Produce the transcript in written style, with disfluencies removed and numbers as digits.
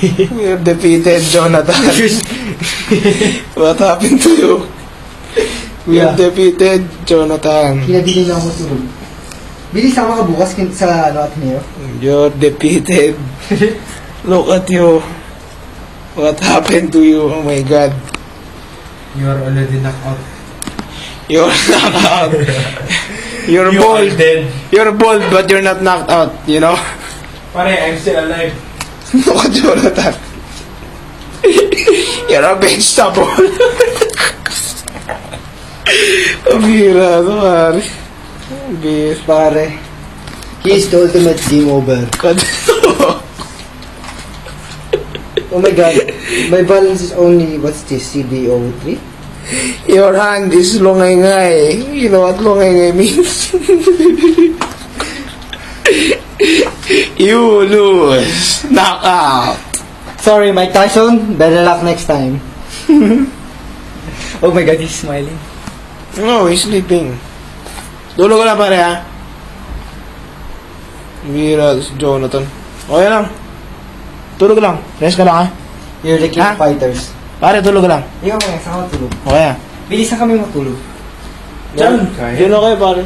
You're defeated, Jonathan. What happened to you? You're defeated, Jonathan. Kinabili na ako tulog. Bilis sama ka bukas sa Ateneo. You're defeated. Look at you. What happened to you? Oh my God. You are already knocked out. You're knocked out. You're You bold. are dead. You're bold, but you're not knocked out, you know? Pare, I'm still alive. Look at Jonathan. You're a vegetable. Ang bira, ito, pare. Ang bira. Pare. He is the ultimate game over. Oh my God. My balance is only, what's this, CDO3? Your hand is lungay-ngay. You know what lungay-ngay means? You lose. Knock out. Sorry, Mike Tyson. Better luck next time. Oh my God, he's smiling. No, he's sleeping. Tulog ka lang, pare, ha? Mira, si Jonathan. Okay lang. Tulog lang. Rest ka lang, ha? You're the king Ha? of fighters. Pare, tulog ka lang. Ikaw mga, saan ka matulog? Okay, ha? Bilis na kami matulog. Diyan. Yun okay, pare.